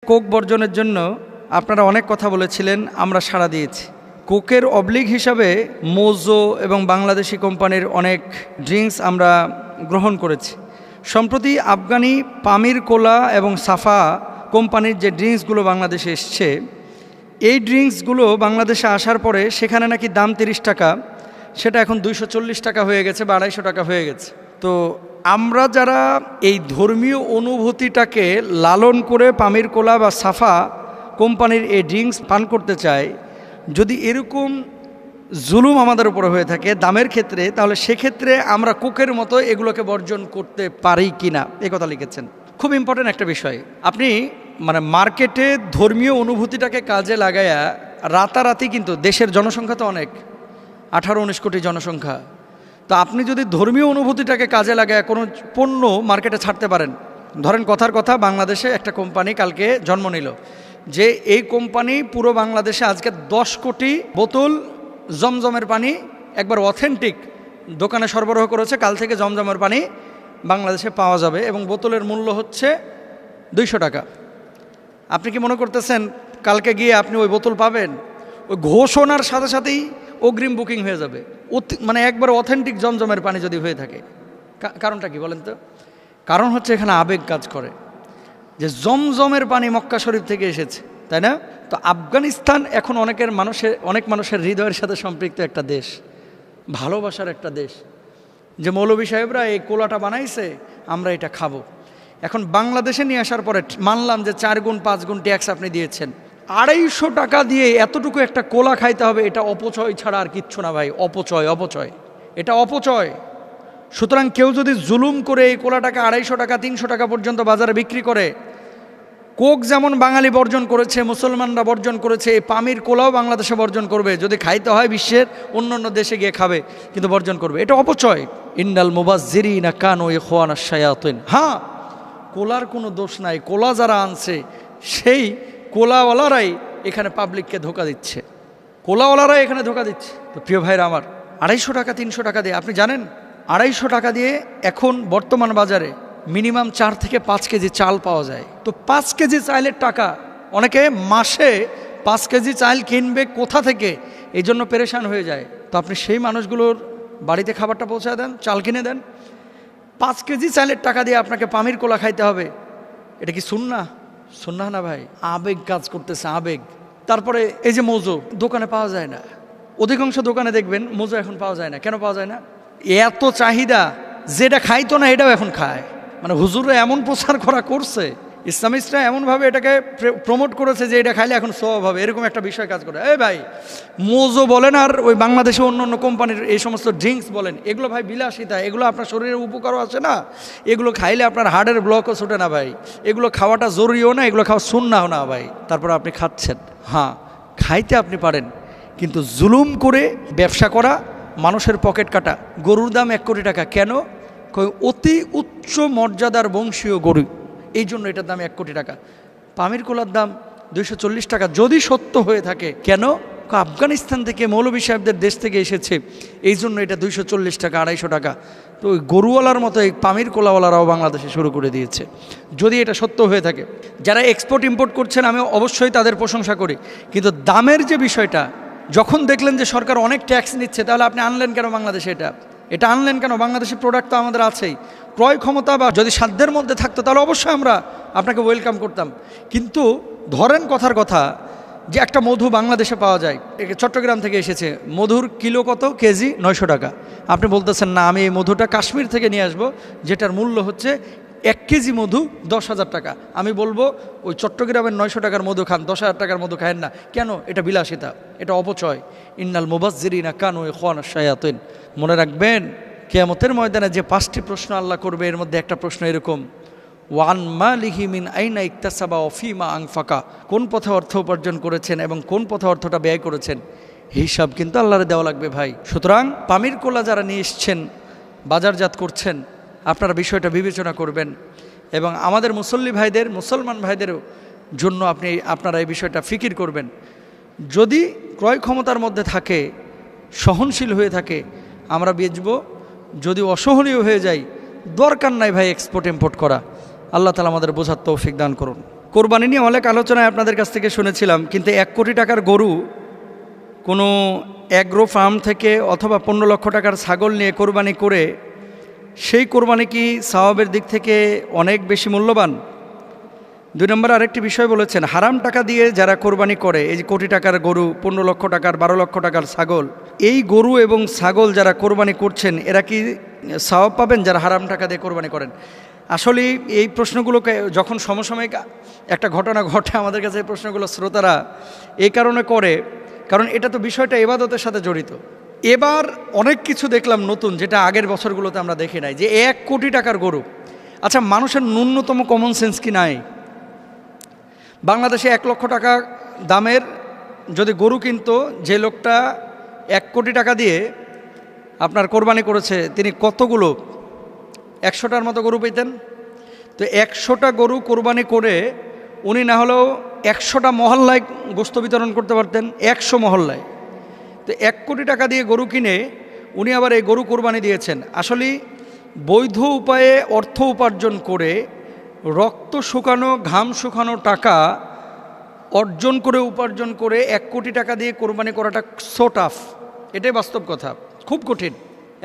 Coke বর্জনের জন্য আপনারা অনেক কথা বলেছিলেন, আমরা সাড়া দিয়েছি। কোকের অবলিগ হিসাবে মোজো এবং বাংলাদেশি কোম্পানির অনেক ড্রিঙ্কস আমরা গ্রহণ করেছি। সম্প্রতি আফগানি পামির কোলা এবং সাফা কোম্পানির যে ড্রিঙ্কসগুলো বাংলাদেশে এসছে, এই ড্রিঙ্কসগুলো বাংলাদেশে আসার পরে সেখানে নাকি দাম 30 টাকা, সেটা এখন 240 টাকা হয়ে গেছে বা 250 টাকা হয়ে গেছে। তো আমরা যারা এই ধর্মীয় অনুভূতিটাকে লালন করে পামির কোলা বা সাফা কোম্পানির এই ড্রিঙ্কস পান করতে চাই, যদি এরকম জুলুম আমাদের উপরে হয়ে থাকে দামের ক্ষেত্রে, তাহলে সেক্ষেত্রে আমরা কোকের মতো এগুলোকে বর্জন করতে পারি কি না, এ কথা লিখেছেন। খুব ইম্পর্টেন্ট একটা বিষয়। আপনি মার্কেটে ধর্মীয় অনুভূতিটাকে কাজে লাগায়া রাতারাতি, কিন্তু দেশের জনসংখ্যা তো অনেক, 18-19 কোটি জনসংখ্যা। তো আপনি যদি ধর্মীয় অনুভূতিটাকে কাজে লাগায় কোনো পণ্য মার্কেটে ছাড়তে পারেন, ধরেন কথার কথা, বাংলাদেশে একটা কোম্পানি কালকে জন্ম নিল, যে এই কোম্পানি পুরো বাংলাদেশে আজকে 10 কোটি বোতল জমজমের পানি একবার অথেন্টিক দোকানে সরবরাহ করেছে। কাল থেকে জমজমের পানি বাংলাদেশে পাওয়া যাবে এবং বোতলের মূল্য হচ্ছে 200 টাকা। আপনি কি মনে করতেছেন কালকে গিয়ে আপনি ওই বোতল পাবেন? ওই ঘোষণার সাথে সাথেই অগ্রিম বুকিং হয়ে যাবে, একবার অথেন্টিক জমজমের পানি যদি হয়ে থাকে। কারণটা কি বলেন তো? কারণ হচ্ছে এখানে আবেগ কাজ করে, যে জমজমের পানি মক্কা শরীফ থেকে এসেছে, তাই না? তো আফগানিস্তান এখন অনেক মানুষের হৃদয়ের সাথে সম্পৃক্ত একটা দেশ, ভালোবাসার একটা দেশ, যে মৌলভী সাহেবরা এই কোলাটা বানাইছে, আমরা এটা খাবো। এখন বাংলাদেশে নিয়ে আসার পরে মানলাম যে 4 গুণ 5 গুণ ট্যাক্স আপনি দিয়েছেন, 250 টাকা দিয়ে এতটুকু একটা কোলা খাইতে হবে, এটা অপচয় ছাড়া আর কিচ্ছু না ভাই। অপচয়, এটা অপচয়। সুতরাং কেউ যদি জুলুম করে এই কোলাটাকে 250 টাকা 300 টাকা পর্যন্ত বাজারে বিক্রি করে, কোক যেমন বাঙালি বর্জন করেছে, মুসলমানরা বর্জন করেছে, এই পামির কোলাও বাংলাদেশে বর্জন করবে। যদি খাইতে হয় বিশ্বের অন্যান্য দেশে গিয়ে খাবে, কিন্তু বর্জন করবে। এটা অপচয়। ইন্নাল মুবাজ্জিরিনা কানু ইখওয়ানাশ শায়াতিন। হ্যাঁ, কোলার কোনো দোষ নাই। কোলা যারা আনছে সেই কোলাওয়ালারাই এখানে পাবলিককে ধোকা দিচ্ছে, কোলাওয়ালারাই এখানে ধোকা দিচ্ছে। তো প্রিয় ভাইরা আমার, 250 টাকা 300 টাকা দিয়ে, আপনি জানেন 250 টাকা দিয়ে এখন বর্তমান বাজারে মিনিমাম 4 থেকে 5 কেজি চাল পাওয়া যায়। তো 5 কেজি চাইলের টাকা, অনেকে মাসে 5 কেজি চাল কিনবে কোথা থেকে, এই জন্য পেরেশান হয়ে যায়। তো আপনি সেই মানুষগুলোর বাড়িতে খাবারটা পৌঁছায় দেন, চাল কিনে দেন। 5 কেজি চালের টাকা দিয়ে আপনাকে পামির কোলা খাইতে হবে, এটা কি সুন্নাহ না ভাই? আবেগ কাজ করতেছে, আবেগ। তারপরে এই যে মোজো দোকানে পাওয়া যায় না, অধিকাংশ দোকানে দেখবেন মোজো এখন পাওয়া যায় না। কেন পাওয়া যায় না? এত চাহিদা, যেটা খাইতো না এটাও এখন খায়। হুজুররা এমন প্রচার করছে, ইসলামিস্টরা এমনভাবে এটাকে প্রমোট করেছে যে এটা খাইলে এখন সওয়াব হবে, এরকম একটা বিষয় কাজ করে। ভাই, মোজো বলেন আর ওই বাংলাদেশে অন্য কোম্পানির এই সমস্ত ড্রিঙ্কস বলেন, এগুলো ভাই বিলাসিতা, এগুলো আপনার শরীরের উপকারও আছে না, এগুলো খাইলে আপনার হার্টের ব্লকও ছুটে না ভাই, এগুলো খাওয়াটা জরুরিও না, এগুলো খাওয়া সুন্নাহ না ভাই। তারপর আপনি খাচ্ছেন। হ্যাঁ, খাইতে আপনি পারেন, কিন্তু জুলুম করে ব্যবসা করা, মানুষের পকেট কাটা। গরুর দাম 1 কোটি টাকা, কেন? অতি উচ্চ মর্যাদার বংশীয় গরু, এই জন্য এটার দাম 1 কোটি টাকা। পামির কোলার দাম 240 টাকা, যদি সত্য হয়ে থাকে। কেন? আফগানিস্তান থেকে, মৌলভী সাহেবদের দেশ থেকে এসেছে, এই জন্য এটা 240 টাকা 250 টাকা। তো ওই গরুওয়ালার মতো এই পামির কোলাওয়ালারাও বাংলাদেশে শুরু করে দিয়েছে, যদি এটা সত্য হয়ে থাকে। যারা এক্সপোর্ট ইম্পোর্ট করছেন আমি অবশ্যই তাদের প্রশংসা করি, কিন্তু দামের যে বিষয়টা, যখন দেখলেন যে সরকার অনেক ট্যাক্স নিচ্ছে, তাহলে আপনি আনলেন কেন বাংলাদেশে? এটা আনলেন কেন? বাংলাদেশের প্রোডাক্ট তো আমাদের আছেই, ক্রয় ক্ষমতা বা যদি সাধ্যের মধ্যে থাকতো তাহলে অবশ্যই আমরা আপনাকে ওয়েলকাম করতাম। কিন্তু ধরেন কথার কথা, যে একটা মধু বাংলাদেশে পাওয়া যায়, চট্টগ্রাম থেকে এসেছে, মধুর কিলো কত? কেজি 900 টাকা। আপনি বলতেছেন না, আমি এই মধুটা কাশ্মীর থেকে নিয়ে আসবো, যেটার মূল্য হচ্ছে 1 কেজি মধু 10,000 টাকা। আমি বলবো ওই চট্টগ্রামের 900 টাকার মধু খান, 10,000 টাকার মধু খায়েন না। কেন? এটা বিলাসিতা, এটা অপচয়। ইন্নাল মুবাজ্জিরিনা কানু ইখওয়ানাশ শায়াতিন। মনে রাখবেন, কিয়ামতের ময়দানে যে 5টি প্রশ্ন আল্লাহ করবে, এর মধ্যে একটা প্রশ্ন এরকম, ওয়ান মালিহি মিন আইনা ইকতাসাবা ওয়া ফিমা আনফাকা। কোন পথে অর্থ উপার্জন করেছেন এবং কোন পথে অর্থটা ব্যয় করেছেন, হিসাব কিন্তু আল্লাহরে দেওয়া লাগবে ভাই। সুতরাং পামির কোলা যারা নিয়ে এসছেন, বাজারজাত করছেন, আপনারা বিষয়টা বিবেচনা করবেন এবং আমাদের মুসল্লি ভাইদের, মুসলমান ভাইদেরও জন্য আপনারা এই বিষয়টা ফিকির করবেন। যদি ক্রয় ক্ষমতার মধ্যে থাকে, সহনশীল হয়ে থাকে, আমরা বেচবো। যদি অসহনীয় হয়ে যায়, দরকার নাই ভাই এক্সপোর্ট ইম্পোর্ট করা। আল্লাহ তাআলা আমাদের বোঝার তৌফিক দান করুন। কোরবানি নিয়ে অনেক আলোচনায় আপনাদের কাছ থেকে শুনেছিলাম, কিন্তু 1 কোটি টাকার গরু কোনো অ্যাগ্রো ফার্ম থেকে অথবা 15 লক্ষ টাকার ছাগল নিয়ে কোরবানি করে সেই কোরবানি কি সওয়াবের দিক থেকে অনেক বেশি মূল্যবান? 2 নম্বর আরেকটি বিষয় বলেছেন, হারাম টাকা দিয়ে যারা কোরবানি করে, এই যে কোটি টাকার গরু, 15 লক্ষ টাকার, 12 লক্ষ টাকার ছাগল, এই গরু এবং ছাগল যারা কোরবানি করছেন এরা কি সওয়াব পাবেন যারা হারাম টাকা দিয়ে কোরবানি করেন? আসলে এই প্রশ্নগুলোকে যখন সমসাময়িক একটা ঘটনা ঘটে আমাদের কাছে এই প্রশ্নগুলো শ্রোতারা এই কারণে করে, কারণ এটা তো বিষয়টা ইবাদতের সাথে জড়িত। এবার অনেক কিছু দেখলাম নতুন, যেটা আগের বছরগুলোতে আমরা দেখি নাই, যে 1 কোটি টাকার গরু। আচ্ছা, মানুষের ন্যূনতম কমন সেন্স কি নাই? বাংলাদেশে 1 লক্ষ টাকা দামের যদি গরু কিনতো, যে লোকটা 1 কোটি টাকা দিয়ে আপনার কোরবানি করেছে, তিনি কতগুলো 100টার মতো গরু পেতেন। তো 100টা গরু কোরবানি করে উনি না হলেও 100টা মহল্লায় গোশত বিতরণ করতে পারতেন, 100 মহল্লায়। তো 1 কোটি টাকা দিয়ে গরু কিনে উনি আবার এই গরু কোরবানি দিয়েছেন। আসলে বৈধ উপায়ে অর্থ উপার্জন করে, রক্ত শুকানো, ঘাম শুকানো টাকা অর্জন করে, উপার্জন করে 1 কোটি টাকা দিয়ে কোরবানি করাটা সো টাফ। এটাই বাস্তব কথা, খুব কঠিন।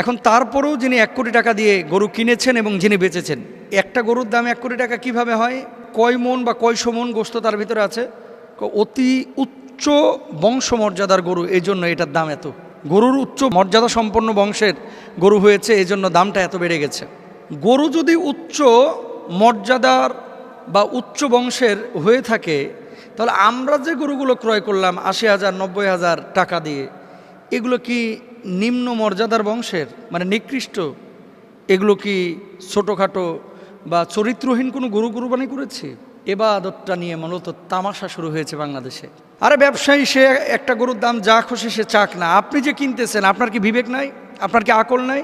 এখন তারপরেও যিনি 1 কোটি টাকা দিয়ে গরু কিনেছেন এবং যিনি বেচেছেন, একটা গরুর দাম 1 কোটি টাকা কিভাবে হয়? কয় মন বা কয়শো মন গোশত তার ভিতরে আছে? অতি উচ্চ বংশমর্যাদার গরু, এই জন্য এটার দাম এত। গরুর উচ্চ মর্যাদা সম্পন্ন বংশের গরু হয়েছে, এই জন্য দামটা এত বেড়ে গেছে। গরু যদি উচ্চ মর্যাদার বা উচ্চ বংশের হয়ে থাকে, তাহলে আমরা যে গরুগুলো ক্রয় করলাম 80,000 90,000 টাকা দিয়ে, এগুলো কি নিম্ন মর্যাদার বংশের, মানে নিকৃষ্ট? এগুলো কি ছোটোখাটো বা চরিত্রহীন কোনো গরু কোরবানি করেছে? এবাদতটা নিয়ে মূলত তামাশা শুরু হয়েছে বাংলাদেশে। আরে ব্যবসায়ী, সে একটা গরুর দাম যা খুশি সে চাক না, আপনি যে কিনতেছেন আপনার কি বিবেক নাই? আপনার কি আকল নাই?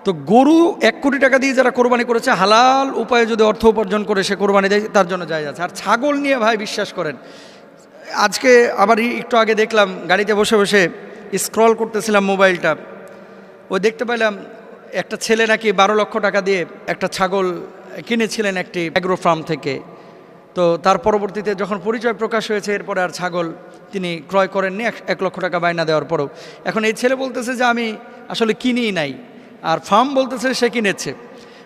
তো গরু 1 কোটি টাকা দিয়ে যারা কোরবানি করেছে, হালাল উপায়ে যদি অর্থ উপার্জন করে সে কোরবানি দেয়, তার জন্য জায়েজ আছে। আর ছাগল নিয়ে ভাই বিশ্বাস করেন, আজকে আবার একটু আগে দেখলাম, গাড়িতে বসে বসে স্ক্রল করতেছিলাম মোবাইলটা, ওই দেখতে পেলাম একটা ছেলে নাকি 12 লক্ষ টাকা দিয়ে একটা ছাগল কিনেছিলেন একটি অ্যাগ্রো ফার্ম থেকে। তো তার পরবর্তীতে যখন পরিচয় প্রকাশ হয়েছে, এরপরে আর ছাগল তিনি ক্রয় করেননি 1 লক্ষ টাকা বায়না দেওয়ার পরেও। এখন এই ছেলে বলতেছে যে আমি আসলে কিনিই নাই, আর ফার্ম বলতেছে সে কিনেছে।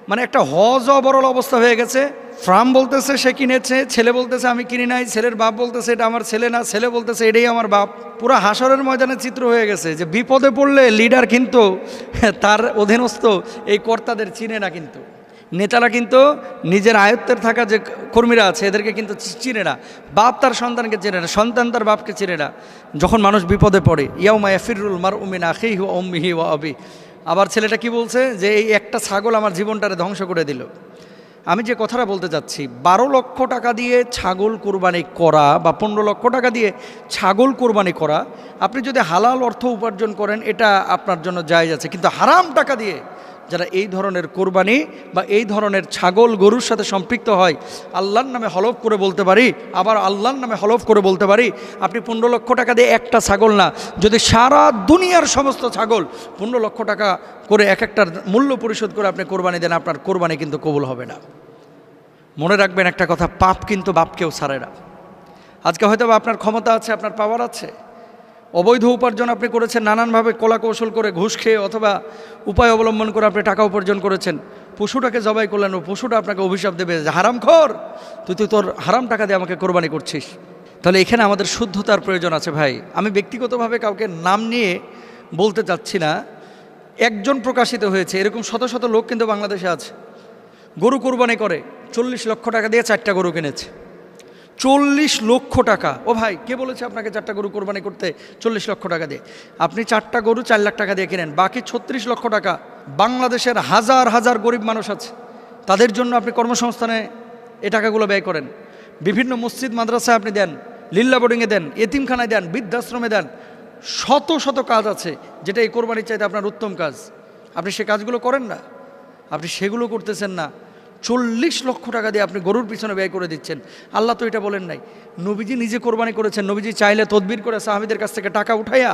মানে একটা হজ অবরল অবস্থা হয়ে গেছে। ফার্ম বলতেছে সে কিনেছে, ছেলে বলতেছে আমি কিনি নাই, ছেলের বাপ বলতেছে এটা আমার ছেলে না, ছেলে বলতেছে এটাই আমার বাপ। পুরো হাসরের ময়দানের চিত্র হয়ে গেছে, যে বিপদে পড়লে লিডার কিন্তু তার অধীনস্থ এই কর্তাদের চিনে না, কিন্তু নেতারা কিন্তু নিজের আয়ত্তের থাকা যে কর্মীরা আছে এদেরকে কিন্তু চিনে না। বাপ তার সন্তানকে চেনে না, সন্তান তার বাপকে চেনে না। যখন মানুষ বিপদে পড়ে, ইয়াউমা ইয়াফিরুল মারউ মিন আখিহি ওয়া উম্মিহি ওয়া আবি। আবার ছেলেটা কি বলছে, যে এই একটা ছাগল আমার জীবনটারে ধ্বংস করে দিল। আমি যে কথাটা বলতে চাচ্ছি, 12 লক্ষ টাকা দিয়ে ছাগল কোরবানি করা বা 15 লক্ষ টাকা দিয়ে ছাগল কোরবানি করা, আপনি যদি হালাল অর্থ উপার্জন করেন এটা আপনার জন্য জায়েজ আছে। কিন্তু হারাম টাকা দিয়ে যারা এই ধরনের কোরবানি বা এই ধরনের ছাগল গরুর সাথে সম্পৃক্ত হয়, আল্লাহর নামে হলফ করে বলতে পারি, আবার আল্লাহর নামে হলফ করে বলতে পারি, আপনি 15 লক্ষ টাকা দিয়ে একটা ছাগল না, যদি সারা দুনিয়ার সমস্ত ছাগল 15 লক্ষ টাকা করে এক একটার মূল্য পরিশোধ করে আপনি কোরবানি দেন, আপনার কোরবানি কিন্তু কবুল হবে না। মনে রাখবেন একটা কথা, পাপ কিন্তু বাপকেও ছাড়ে না। আজকে হয়তো আপনার ক্ষমতা আছে, আপনার পাওয়ার আছে, অবৈধ উপার্জন আপনি করেছেন, নানানভাবে কলা কৌশল করে, ঘুষ খেয়ে অথবা উপায় অবলম্বন করে আপনি টাকা উপার্জন করেছেন, পশুটাকে জবাই করলেন, ও পশুটা আপনাকে অভিশাপ দেবে যে হারামখোর, তুই তোর হারাম টাকা দিয়ে আমাকে কোরবানি করছিস। তাহলে এখানে আমাদের শুদ্ধতার প্রয়োজন আছে ভাই। আমি ব্যক্তিগতভাবে কাউকে নাম নিয়ে বলতে চাচ্ছি না, একজন প্রকাশিত হয়েছে, এরকম শত শত লোক কিন্তু বাংলাদেশে আছে। গরু কোরবানি করে 40 লক্ষ টাকা দিয়ে 4টা গরু কিনেছে। 40 লক্ষ টাকা। ও ভাই, কে বলেছে আপনাকে 4টা গরু কোরবানি করতে 40 লক্ষ টাকা দিয়ে? আপনি 4টা গরু 4 লাখ টাকা দিয়ে কিনেন, বাকি 36 লক্ষ টাকা বাংলাদেশের হাজার হাজার গরিব মানুষ আছে, তাদের জন্য আপনি কর্মসংস্থানে এই টাকাগুলো ব্যয় করেন। বিভিন্ন মসজিদ মাদ্রাসায় আপনি দেন, লিল্লা বোর্ডিংয়ে দেন, এতিমখানায় দেন, বৃদ্ধাশ্রমে দেন। শত শত কাজ আছে যেটা এই কোরবানির চাইতে আপনার উত্তম কাজ, আপনি সে কাজগুলো করেন না, আপনি সেগুলো করতেছেন না। 40 লক্ষ টাকা দিয়ে আপনি গরুর পিছনে ব্যয় করে দিচ্ছেন। আল্লাহ তো এটা বলেন নাই। নবীজি নিজে কোরবানি করেছেন, নবীজি চাইলে তদবির করে সাহাবীদের কাছ থেকে টাকা উঠাইয়া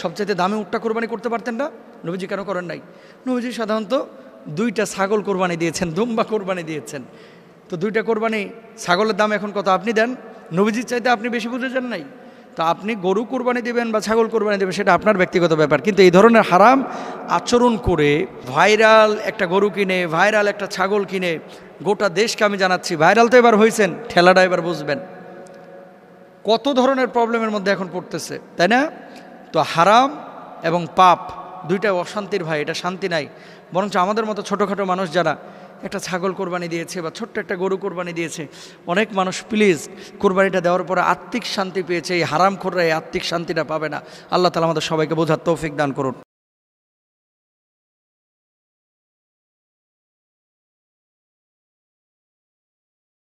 সবচাইতে দামি উটটা কোরবানি করতে পারতেন না? নবীজি কেন করেন নাই? নবীজি সাধারণত 2টা ছাগল কোরবানি দিয়েছেন, দুম্বা কোরবানি দিয়েছেন। তো 2টা কোরবানি, ছাগলের দাম এখন কত আপনি দেন, নবীজির চাইতে আপনি বেশি বুঝে যান নাই। তো আপনি গরু কোরবানি দিবেন বা ছাগল কোরবানি দেবেন সেটা আপনার ব্যক্তিগত ব্যাপার, কিন্তু এই ধরনের হারাম আচরণ করে ভাইরাল একটা গরু কিনে, ভাইরাল একটা ছাগল কিনে, গোটা দেশকে আমি জানাচ্ছি, ভাইরাল তো এবার হয়েছেন, ঠেলাটা এবার বুঝবেন কত ধরনের প্রবলেমের মধ্যে এখন পড়তেছে, তাই না? তো হারাম এবং পাপ 2টাই অশান্তির ভাই, এটা শান্তি নাই। বরঞ্চ আমাদের মতো ছোটোখাটো মানুষ যারা একটা ছাগল কোরবানি দিয়েছে বা ছোট্ট একটা গরু কোরবানি দিয়েছে, অনেক মানুষ প্লিজ কোরবানিটা দেওয়ার পরে আত্মিক শান্তি পেয়েছে, এই হারামখোররা এই আত্মিক শান্তিটা পাবে না। আল্লাহ তাআলা আমাদের সবাইকে বোঝার তৌফিক দান করুন।